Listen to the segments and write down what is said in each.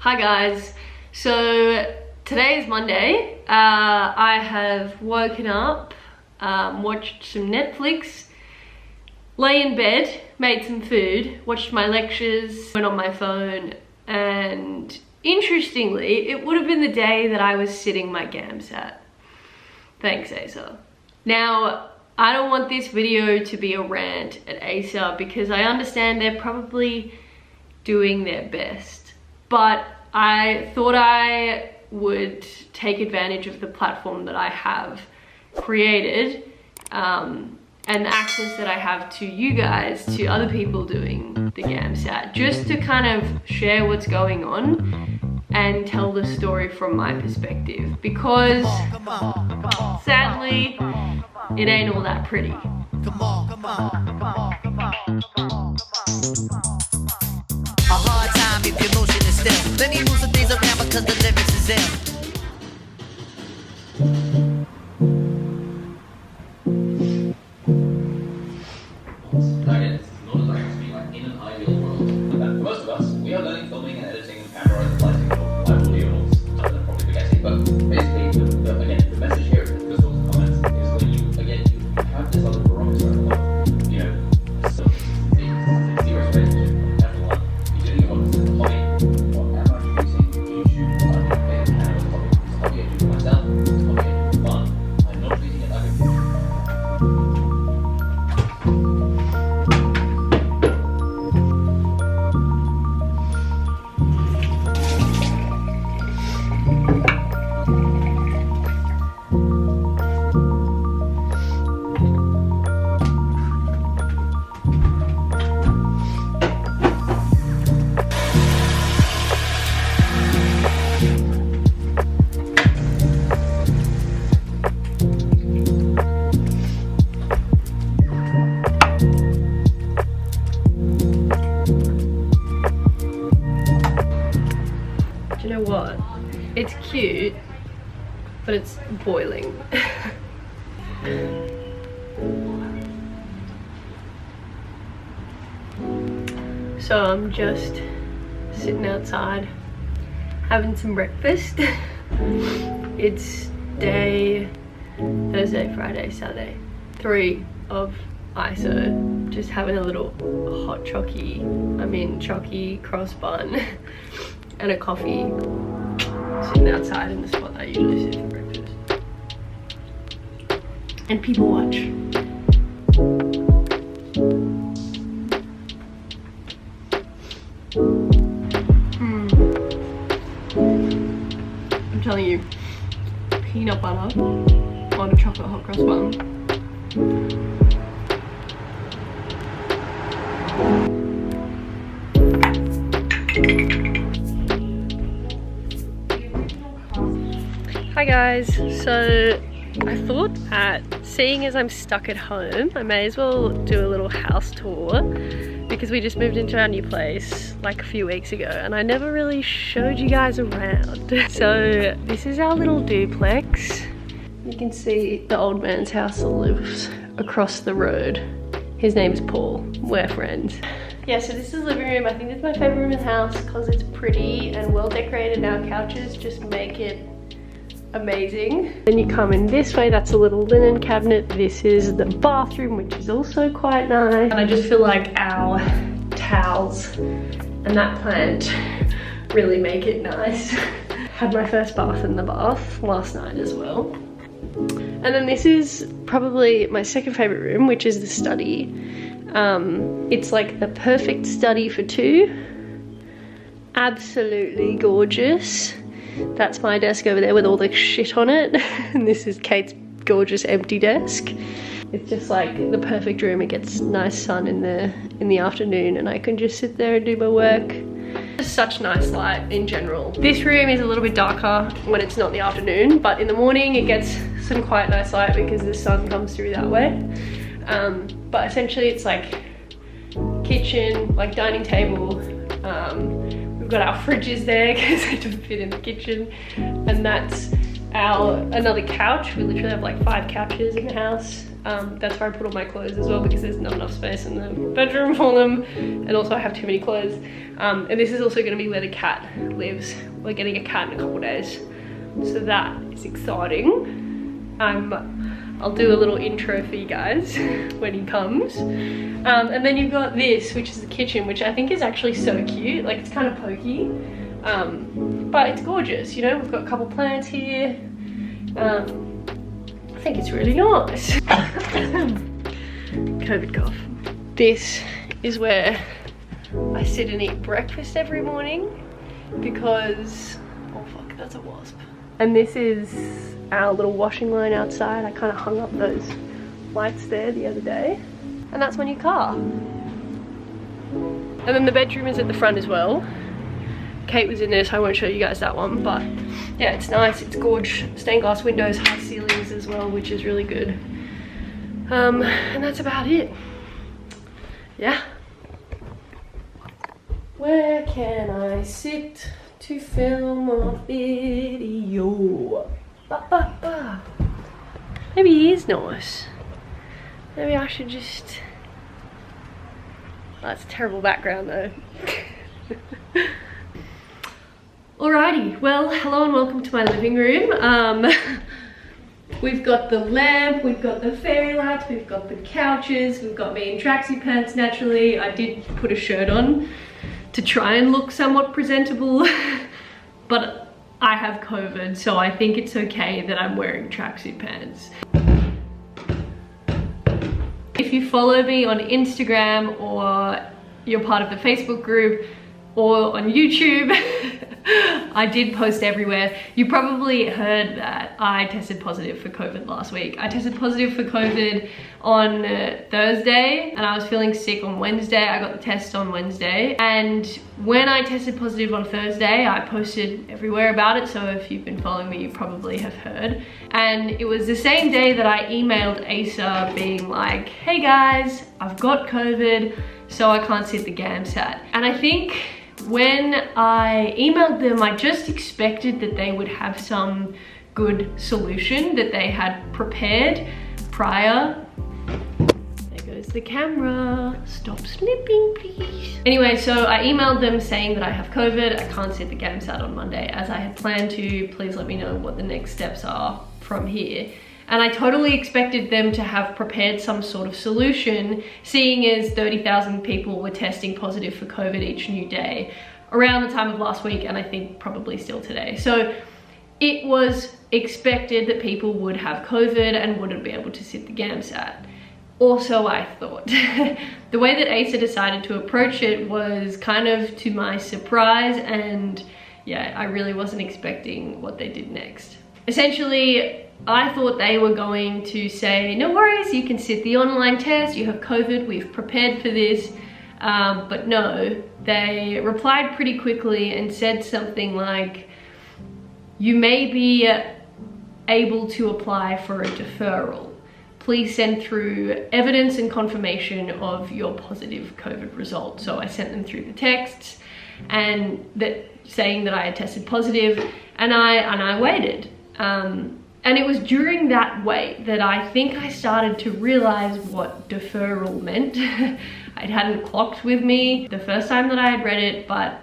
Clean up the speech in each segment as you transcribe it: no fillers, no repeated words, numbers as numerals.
Hi guys, so today is Monday. I have woken up, watched some Netflix, lay in bed, made some food, watched my lectures, went on my phone, and interestingly, it would have been the day that I was sitting my GAMSAT. Thanks, ACER. Now, I don't want this video to be a rant at ACER because I understand they're probably doing their best. But I thought I would take advantage of the platform that I have created and the access that I have to you guys, to other people doing the GAMSAT, just to kind of share what's going on and tell the story from my perspective, because sadly, it ain't all that pretty. A hard time if your motion is still. Then he moves the things around because the lyrics is ill. It's not as I speak, like in an ideal world. For most of us, we are learning filming and editing and camera and lighting live audio, other than probably forgetting. But basically, the message here is the comments is when you have this other barometer of, so it's zero relationship. Do you know what? It's cute, but it's boiling. So I'm just sitting outside having some breakfast. It's day Thursday, Friday, Saturday, 3 of ACER. Just having a little hot chocky cross bun and a coffee, sitting outside in the spot that I usually sit for breakfast. And people watch. I'm telling you, peanut butter on a chocolate hot cross bun. Hi guys, so I thought that seeing as I'm stuck at home, I may as well do a little house tour because we just moved into our new place like a few weeks ago and I never really showed you guys around. So this is our little duplex. You can see the old man's house that lives across the road. His name's Paul, we're friends. Yeah, so this is the living room. I think it's my favorite room in the house because it's pretty and well decorated and our couches just make it amazing. Then you come in this way, that's a little linen cabinet. This is the bathroom, which is also quite nice. And I just feel like our towels and that plant really make it nice. Had my first bath in the bath last night as well. And then this is probably my second favorite room, which is the study. It's like the perfect study for two. Absolutely gorgeous. That's my desk over there with all the shit on it. And this is Kate's gorgeous empty desk. It's just like the perfect room. It gets nice sun in the afternoon and I can just sit there and do my work. It's such nice light in general. This room is a little bit darker when it's not the afternoon, but in the morning it gets some quite nice light because the sun comes through that way. But essentially it's like kitchen, like dining table. We've got our fridges there because they don't fit in the kitchen, and that's our another couch. We literally have like 5 couches in the house. That's where I put all my clothes as well, because there's not enough space in the bedroom for them, and also I have too many clothes. And this is also going to be where the cat lives. We're getting a cat in a couple of days, so that is exciting. I'll do a little intro for you guys when he comes. And then you've got this, which is the kitchen, which I think is actually so cute. Like, it's kind of pokey, but it's gorgeous, you know. We've got a couple plants here. I think it's really nice. COVID cough. This is where I sit and eat breakfast every morning because, oh fuck, that's a wasp. And this is our little washing line outside. I kind of hung up those lights there the other day. And that's my new car. And then the bedroom is at the front as well. Kate was in there, so I won't show you guys that one, but yeah, it's nice, it's gorgeous. Stained glass windows, high ceilings as well, which is really good. And that's about it. Yeah. Where can I sit to film a video? Ba, ba, ba. Maybe he is nice. Maybe I should just... Oh, that's a terrible background though. Alrighty, well, hello and welcome to my living room. We've got the lamp, we've got the fairy lights, we've got the couches, we've got me in tracksuit pants naturally. I did put a shirt on to try and look somewhat presentable, but I have COVID, so I think it's okay that I'm wearing tracksuit pants. If you follow me on Instagram, or you're part of the Facebook group, or on YouTube, I did post everywhere. You probably heard that I tested positive for COVID last week. I tested positive for COVID on Thursday, and I was feeling sick on Wednesday. I got the test on Wednesday, and when I tested positive on Thursday, I posted everywhere about it, so if you've been following me, you probably have heard. And it was the same day that I emailed ACER being like, hey guys, I've got COVID, so I can't sit the GAMSAT. And I think when I emailed them, I just expected that they would have some good solution that they had prepared prior. There goes the camera. Stop slipping, please. Anyway, so I emailed them saying that I have COVID. I can't sit the GAMSAT on Monday as I had planned to. Please let me know what the next steps are from here. And I totally expected them to have prepared some sort of solution, seeing as 30,000 people were testing positive for COVID each new day around the time of last week, and I think probably still today. So it was expected that people would have COVID and wouldn't be able to sit the GAMSAT. Also, I thought. The way that ACER decided to approach it was kind of to my surprise, and yeah, I really wasn't expecting what they did next. Essentially, I thought they were going to say, no worries, you can sit the online test, you have COVID, we've prepared for this. But no, they replied pretty quickly and said something like, you may be able to apply for a deferral. Please send through evidence and confirmation of your positive COVID result. So I sent them through the texts and saying that I had tested positive, and I waited. And it was during that wait that I think I started to realize what deferral meant. It hadn't clocked with me the first time that I had read it, but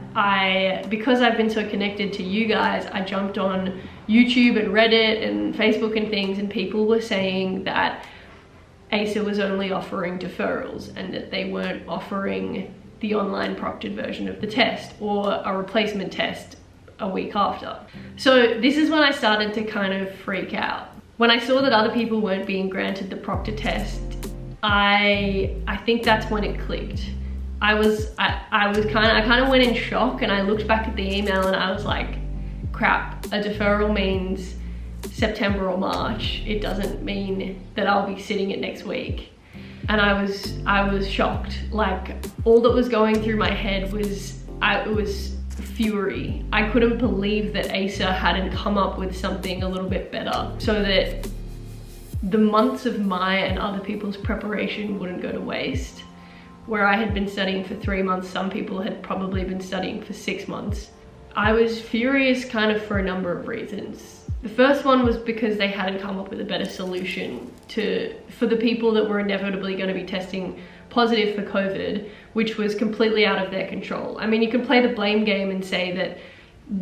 because I've been so connected to you guys, I jumped on YouTube and Reddit and Facebook and things, and people were saying that ACER was only offering deferrals and that they weren't offering the online proctored version of the test or a replacement test a week after. So this is when I started to kind of freak out. When I saw that other people weren't being granted the proctor test, I think that's when it clicked. I kind of went in shock, and I looked back at the email and I was like, crap, a deferral means September or March. It doesn't mean that I'll be sitting it next week. And I was shocked. Like, all that was going through my head was, it was fury. I couldn't believe that ACER hadn't come up with something a little bit better so that the months of my and other people's preparation wouldn't go to waste. Where I had been studying for 3 months, some people had probably been studying for 6 months. I was furious kind of for a number of reasons. The first one was because they hadn't come up with a better solution for the people that were inevitably going to be testing positive for COVID, which was completely out of their control. I mean, you can play the blame game and say that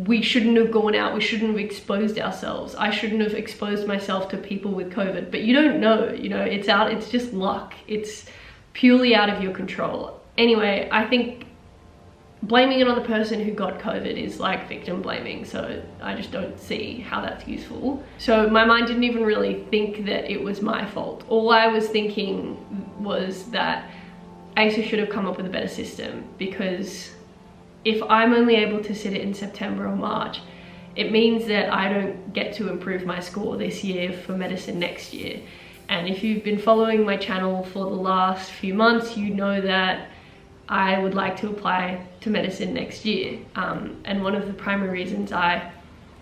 we shouldn't have gone out, we shouldn't have exposed ourselves, I shouldn't have exposed myself to people with COVID, but you don't know, you know, it's just luck. It's purely out of your control. Anyway, I think blaming it on the person who got COVID is like victim blaming, so I just don't see how that's useful. So my mind didn't even really think that it was my fault. All I was thinking was that ACER should have come up with a better system, because if I'm only able to sit it in September or March, it means that I don't get to improve my score this year for medicine next year. And if you've been following my channel for the last few months, you know that I would like to apply to medicine next year. And one of the primary reasons I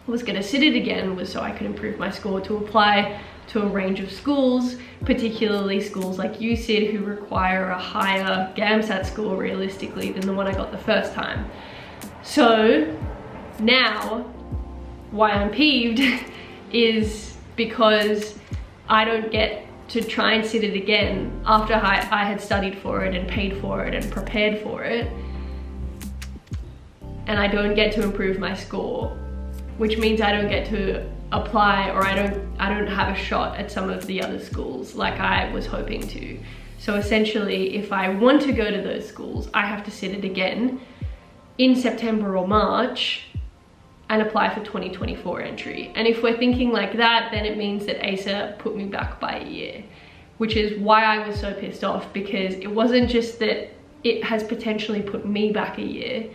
was going to sit it again was so I could improve my score to apply to a range of schools, particularly schools like UCID, who require a higher GAMSAT score realistically than the one I got the first time. So now why I'm peeved is because I don't get to try and sit it again after I had studied for it and paid for it and prepared for it, and I don't get to improve my score, which means I don't get to apply, or I don't have a shot at some of the other schools like I was hoping to. So essentially, if I want to go to those schools, I have to sit it again in September or March and apply for 2024 entry. And if we're thinking like that, then it means that ACER put me back by a year, which is why I was so pissed off, because it wasn't just that it has potentially put me back a year,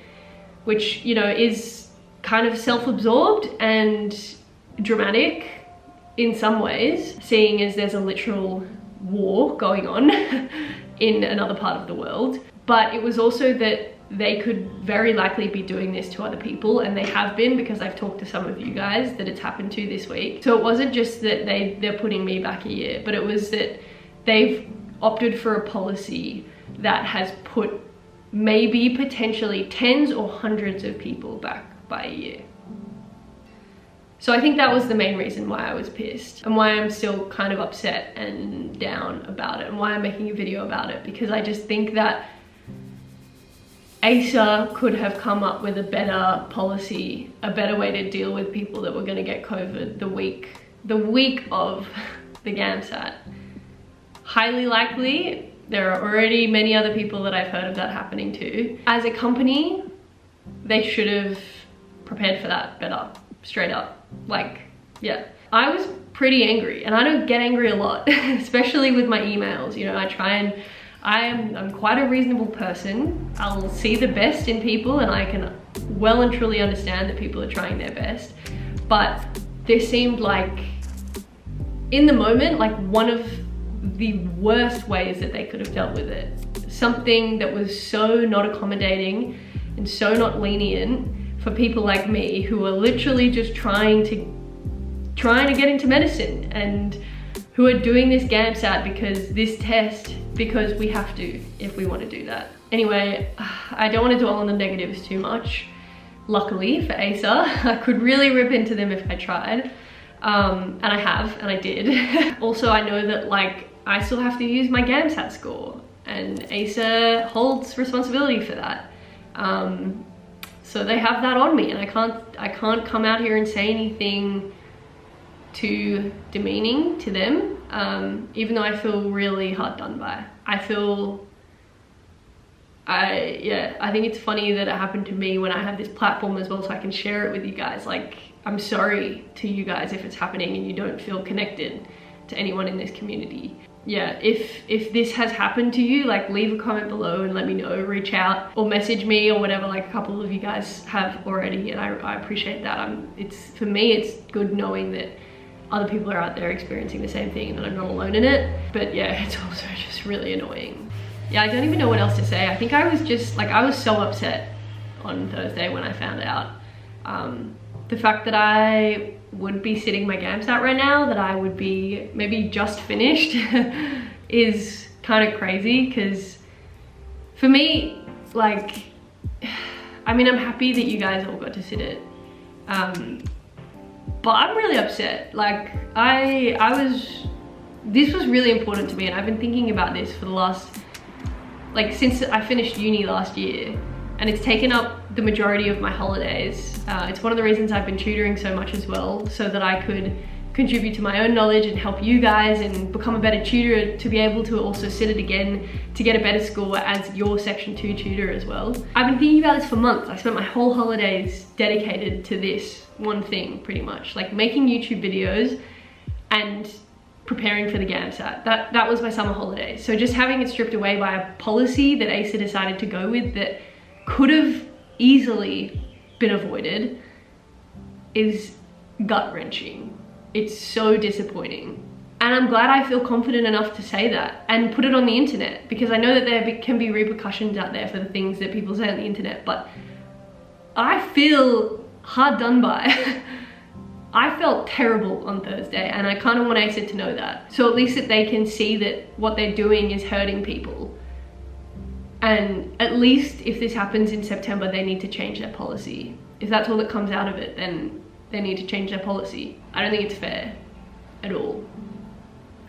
which, you know, is kind of self-absorbed and dramatic in some ways, seeing as there's a literal war going on in another part of the world. But it was also that they could very likely be doing this to other people, and they have been, because I've talked to some of you guys that it's happened to this week. So it wasn't just that they're putting me back a year, but it was that they've opted for a policy that has put maybe potentially tens or hundreds of people back by a year. So I think that was the main reason why I was pissed, and why I'm still kind of upset and down about it, and why I'm making a video about it, because I just think that ACER could have come up with a better policy, a better way to deal with people that were going to get COVID the week of the GAMSAT. Highly likely, there are already many other people that I've heard of that happening to. As a company, they should have prepared for that better, straight up. Like, yeah. I was pretty angry, and I don't get angry a lot, especially with my emails. You know, I'm quite a reasonable person. I'll see the best in people, and I can well and truly understand that people are trying their best. But there seemed like, in the moment, like one of the worst ways that they could have dealt with it. Something that was so not accommodating and so not lenient for people like me, who are literally just trying to get into medicine, and who are doing this GAMSAT because we have to, if we want to do that. Anyway, I don't want to dwell on the negatives too much. Luckily for ACER, I could really rip into them if I tried. And I have, and I did. Also, I know that like I still have to use my GAMSAT score, and ACER holds responsibility for that. So they have that on me, and I can't come out here and say anything too demeaning to them, even though I feel really hard done by. I think it's funny that it happened to me when I have this platform as well, so I can share it with you guys. Like, I'm sorry to you guys if it's happening and you don't feel connected to anyone in this community. Yeah, if this has happened to you, like, leave a comment below and let me know, reach out or message me or whatever, like a couple of you guys have already, and I appreciate that. For me, it's good knowing that other people are out there experiencing the same thing and that I'm not alone in it. But yeah, it's also just really annoying. Yeah, I don't even know what else to say. I think I was just, like, I was so upset on Thursday when I found out. The fact that I would be sitting my GAMSAT right now, that I would be maybe just finished is kind of crazy, because for me, like, I mean, I'm happy that you guys all got to sit it. But I'm really upset. Like, this was really important to me, and I've been thinking about this for the last, like, since I finished uni last year, and it's taken up the majority of my holidays. It's one of the reasons I've been tutoring so much as well, so that I could contribute to my own knowledge and help you guys and become a better tutor, to be able to also sit it again to get a better score as your section 2 tutor as well. I've been thinking about this for months. I spent my whole holidays dedicated to this one thing, pretty much, like making YouTube videos and preparing for the GAMSAT. That was my summer holiday. So just having it stripped away by a policy that ACER decided to go with that could have easily been avoided is gut-wrenching. It's so disappointing. And I'm glad I feel confident enough to say that and put it on the internet, because I know that there can be repercussions out there for the things that people say on the internet, but I feel hard done by. I felt terrible on Thursday, and I kind of want ACER to know that. So at least that they can see that what they're doing is hurting people. And at least if this happens in September, they need to change their policy. If that's all that comes out of it, then they need to change their policy. I don't think it's fair at all.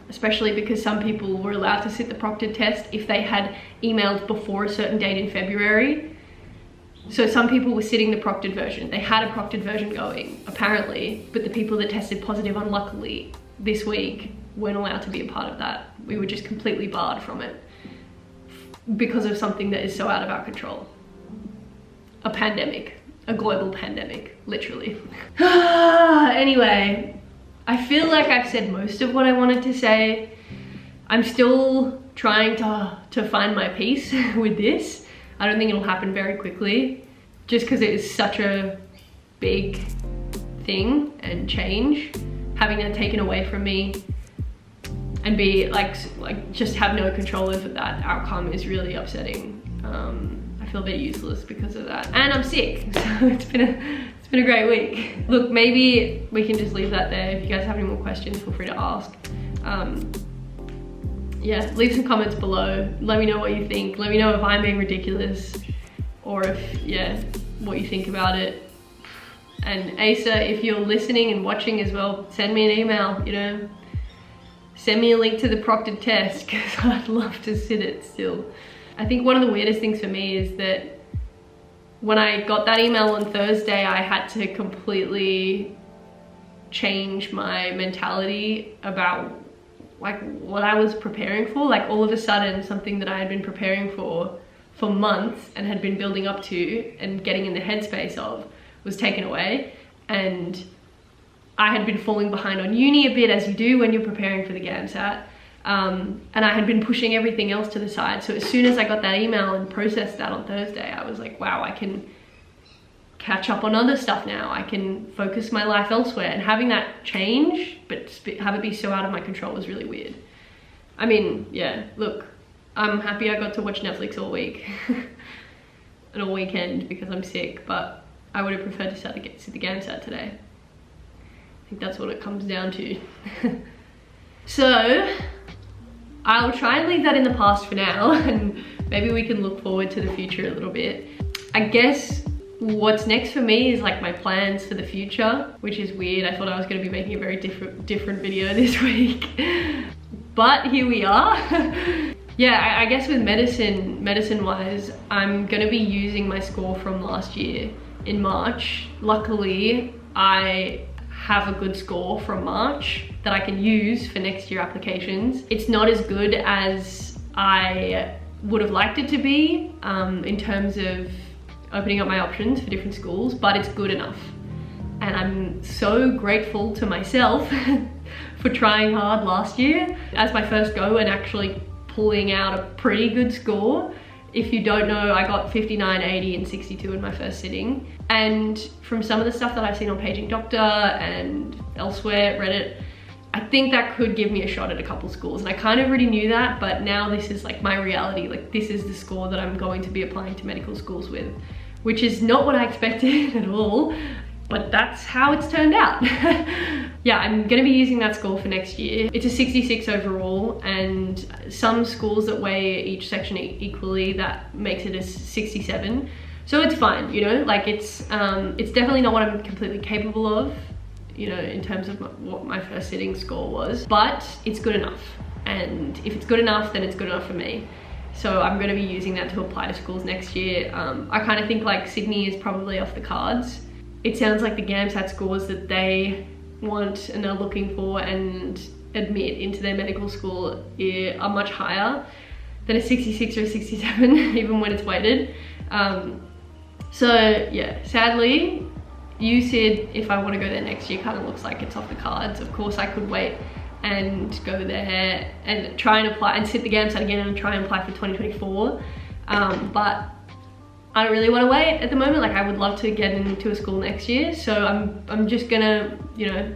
Especially because some people were allowed to sit the proctored test if they had emailed before a certain date in February. So some people were sitting the proctored version. They had a proctored version going, apparently, but the people that tested positive, unluckily, this week weren't allowed to be a part of that. We were just completely barred from it because of something that is so out of our control. A pandemic, a global pandemic, literally. Anyway, I feel like I've said most of what I wanted to say. I'm still trying to find my peace with this. I don't think it'll happen very quickly, just because it is such a big thing and change. Having that taken away from me and be like just have no control over that outcome is really upsetting. I feel a bit useless because of that, and I'm sick, so it's been a great week. Look, maybe we can just leave that there. If you guys have any more questions, feel free to ask. Yeah, leave some comments below. Let me know what you think. Let me know if I'm being ridiculous, or if, yeah, what you think about it. And ACER, if you're listening and watching as well, send me an email, you know. Send me a link to the proctored test, because I'd love to sit it still. I think one of the weirdest things for me is that when I got that email on Thursday, I had to completely change my mentality about like what I was preparing for. Like all of a sudden, something that I had been preparing for months and had been building up to and getting in the headspace of was taken away. And I had been falling behind on uni a bit, as you do when you're preparing for the GAMSAT. And I had been pushing everything else to the side. So as soon as I got that email and processed that on Thursday, I was like, wow, I can catch up on other stuff now. I can focus my life elsewhere. And having that change, but have it be so out of my control, was really weird. I mean, yeah, look, I'm happy I got to watch Netflix all week and all weekend because I'm sick, but I would have preferred to sit the GAMSAT today. I think that's what it comes down to. So I'll try and leave that in the past for now, and maybe we can look forward to the future a little bit. I guess what's next for me is like my plans for the future, which is weird. I thought I was going to be making a very different video this week, but here we are. Yeah, I guess with medicine wise, I'm going to be using my score from last year in March. Luckily, I have a good score from March that I can use for next year applications. It's not as good as I would have liked it to be in terms of opening up my options for different schools, but it's good enough. And I'm so grateful to myself for trying hard last year as my first go and actually pulling out a pretty good score. If you don't know, I got 59, 80 and 62 in my first sitting. And from some of the stuff that I've seen on Paging Doctor and elsewhere, Reddit, I think that could give me a shot at a couple schools. And I kind of already knew that, but now this is like my reality. Like this is the score that I'm going to be applying to medical schools with, which is not what I expected at all, but that's how it's turned out. Yeah, I'm gonna be using that score for next year. It's a 66 overall, and some schools that weigh each section equally, that makes it a 67. So it's fine, you know, like it's definitely not what I'm completely capable of. you know, in terms of what my first sitting score was, but it's good enough. And if it's good enough, then it's good enough for me. So I'm going to be using that to apply to schools next year. I kind of think like Sydney is probably off the cards. It sounds like the GAMSAT scores that they want and are looking for and admit into their medical school are much higher than a 66 or a 67, even when it's weighted. So yeah, sadly, UCID, if I want to go there next year, kind of looks like it's off the cards. Of course, I could wait and go there and try and apply and sit the GAMSAT again and try and apply for 2024. But I don't really want to wait at the moment. Like, I would love to get into a school next year. So I'm just gonna, you know,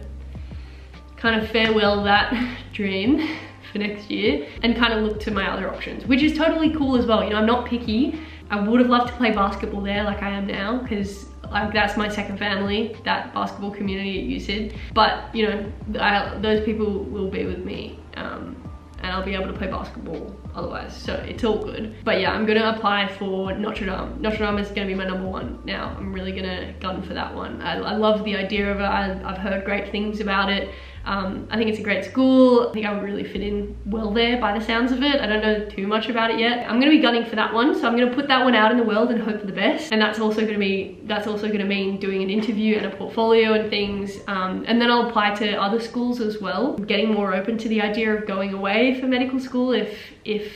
kind of farewell that dream for next year and kind of look to my other options, which is totally cool as well. You know, I'm not picky. I would have loved to play basketball there like I am now, because like that's my second family, that basketball community at UCID. But you know, those people will be with me, and I'll be able to play basketball otherwise, so it's all good. But yeah, I'm gonna apply for Notre Dame. Notre Dame is gonna be my #1 now. I'm really gonna gun for that one. I love the idea of it. I've heard great things about it. I think it's a great school. I think I would really fit in well there by the sounds of it. I don't know too much about it yet. I'm gonna be gunning for that one, so I'm gonna put that one out in the world and hope for the best. And that's also gonna mean doing an interview and a portfolio and things. And then I'll apply to other schools as well. I'm getting more open to the idea of going away for medical school if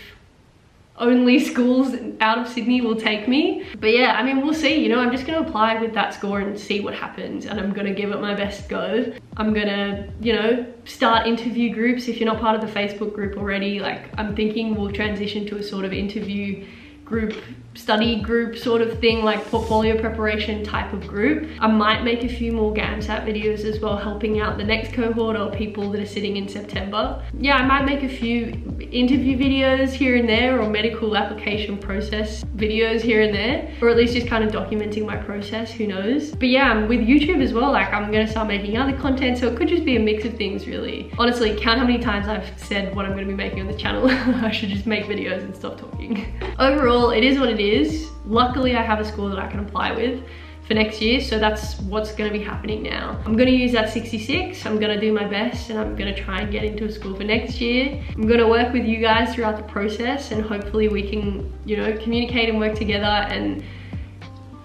only schools out of Sydney will take me. But yeah, I mean, we'll see, you know, I'm just gonna apply with that score and see what happens, and I'm gonna give it my best go. I'm gonna, you know, start interview groups. If you're not part of the Facebook group already, like, I'm thinking we'll transition to a sort of interview group, study group sort of thing, like portfolio preparation type of group. I might make a few more GAMSAT videos as well, helping out the next cohort or people that are sitting in September. Yeah, I might make a few interview videos here and there, or medical application process videos here and there, or at least just kind of documenting my process, who knows. But yeah, with YouTube as well, like, I'm gonna start making other content, so it could just be a mix of things, really. Honestly, count how many times I've said what I'm gonna be making on the channel. I should just make videos and stop talking. Overall, it is what it is. Luckily, I have a school that I can apply with for next year, so that's what's going to be happening now. I'm going to use that 66. I'm going to do my best, and I'm going to try and get into a school for next year. I'm going to work with you guys throughout the process, and hopefully we can, you know, communicate and work together and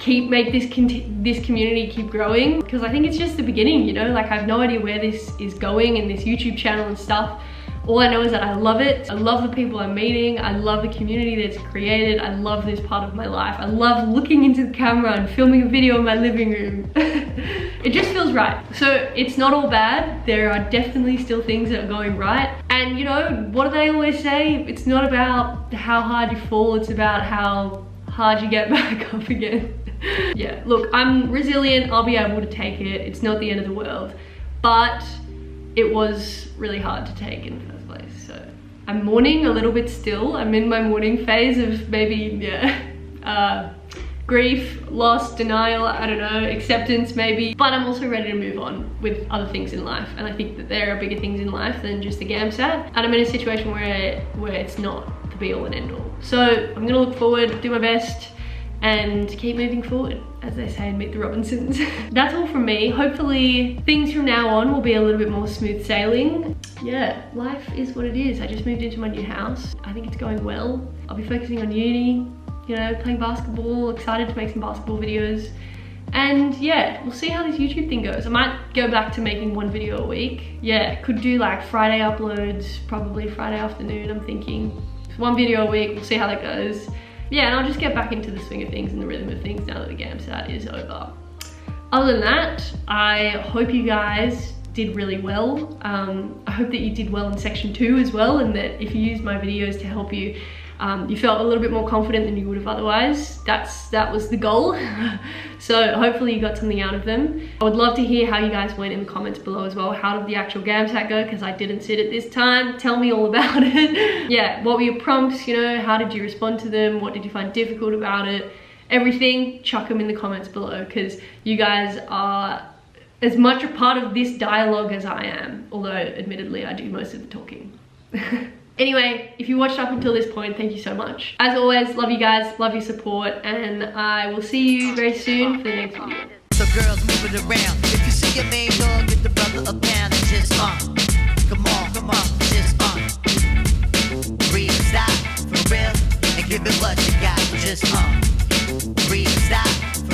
make this community keep growing, because I think it's just the beginning, you know. Like, I have no idea where this is going and this YouTube channel and stuff. All I know is that I love it. I love the people I'm meeting. I love the community that's created. I love this part of my life. I love looking into the camera and filming a video in my living room. It just feels right. So it's not all bad. There are definitely still things that are going right. And you know, what do they always say? It's not about how hard you fall, it's about how hard you get back up again. Yeah, look, I'm resilient. I'll be able to take it. It's not the end of the world. But it was really hard to take in the first place, so I'm mourning a little bit still. I'm in my mourning phase of maybe, yeah, grief, loss, denial, I don't know, acceptance maybe, but I'm also ready to move on with other things in life, and I think that there are bigger things in life than just the GAMSAT, and I'm in a situation where it's not the be all and end all. So I'm gonna look forward, do my best, and keep moving forward, as they say in Meet the Robinsons. That's all from me. Hopefully things from now on will be a little bit more smooth sailing. Yeah, life is what it is. I just moved into my new house. I think it's going well. I'll be focusing on uni, you know, playing basketball, excited to make some basketball videos. And yeah, we'll see how this YouTube thing goes. I might go back to making 1 video a week. Yeah, could do like Friday uploads, probably Friday afternoon, I'm thinking. 1 video a week, we'll see how that goes. Yeah, and I'll just get back into the swing of things and the rhythm of things now that the GAMSAT is over. Other than that, I hope you guys did really well. I hope that you did well in section 2 as well, and that if you used my videos to help you, you felt a little bit more confident than you would have otherwise. That was the goal. So hopefully you got something out of them. I would love to hear how you guys went in the comments below as well. How did the actual GAMSAT go? Because I didn't sit it this time. Tell me all about it. Yeah, what were your prompts, you know? How did you respond to them? What did you find difficult about it? Everything, chuck them in the comments below, because you guys are as much a part of this dialogue as I am. Although, admittedly, I do most of the talking. Anyway, if you watched up until this point, thank you so much. As always, love you guys, love your support, and I will see you very soon for the next video. girls moving around. If you see your main dog, get the brother a pound and just come on, just breathe, stop, for real, and give it what you got, just